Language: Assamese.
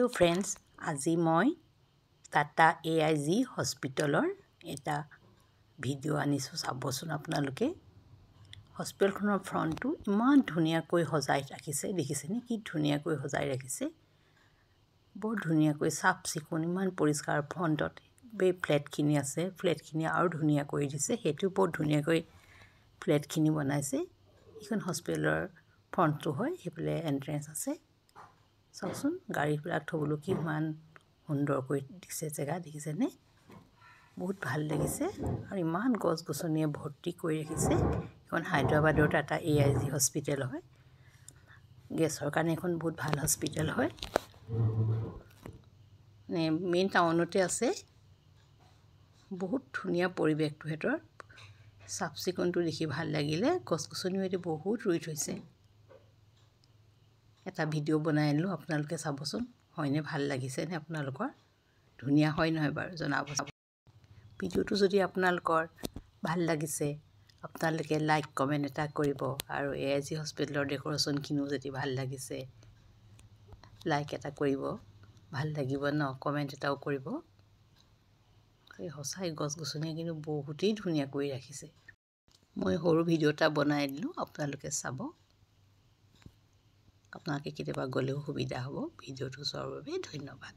Hello friends, আজি মই টাটা AIG হস্পিটেলৰ এটা ভিডিঅ' আনিছোঁ চাবচোন আপোনালোকে। হস্পিটেলখনৰ ফ্ৰণ্টটো ইমান ধুনীয়াকৈ সজাই ৰাখিছে, দেখিছেনে কি ধুনীয়াকৈ সজাই ৰাখিছে। বৰ ধুনীয়াকৈ চাফ চিকুণ, ইমান পৰিষ্কাৰ। ফ্ৰণ্টত এই ফ্লেটখিনি আছে, ফ্লেটখিনি আৰু ধুনীয়া কৰি দিছে। সেইটো বৰ ধুনীয়াকৈ ফ্লেটখিনি বনাইছে। এইখন হস্পিটেলৰ ফ্ৰণ্টটো হয়, সেইফালে এণ্ট্ৰেঞ্চ আছে। চাওকচোন গাড়ীবিলাক থ'বলৈ কিমান সুন্দৰকৈ দিছে জেগা, দেখিছেনে? বহুত ভাল লাগিছে আৰু ইমান গছ গছনিয়ে ভৰ্তি কৰি ৰাখিছে। এইখন হায়দৰাবাদৰ টাটা AIG হস্পিটেল হয়। গেছৰ কাৰণে এখন বহুত ভাল হস্পিটেল হয়, মেইন টাউনতে আছে। বহুত ধুনীয়া পৰিৱেশটো সিহঁতৰ, চাফ চিকুণটো দেখি ভাল লাগিলে। গছ গছনিও এতিয়া বহুত ৰুই থৈছে। এটা ভিডিঅ' বনাই আনিলোঁ, আপোনালোকে চাবচোন হয়নে, ভাল লাগিছেনে আপোনালোকৰ? ধুনীয়া হয় নহয় বাৰু জনাব। ভিডিঅ'টো যদি আপোনালোকৰ ভাল লাগিছে আপোনালোকে লাইক কমেণ্ট এটা কৰিব, আৰু AIG হস্পিটেলৰ ডেক'ৰেশ্যনখিনিও যদি ভাল লাগিছে লাইক এটা কৰিব, ভাল লাগিব ন, কমেণ্ট এটাও কৰিব। এই সঁচাই গছ গছনিয়ে কিন্তু বহুতেই ধুনীয়া কৰি ৰাখিছে। মই সৰু ভিডিঅ' এটা বনাই দিলোঁ, আপোনালোকে চাব। আপোনালোকে কেতিয়াবা গ'লেও সুবিধা হ'ব। ভিডিঅ'টো চোৱাৰ বাবে ধন্যবাদ।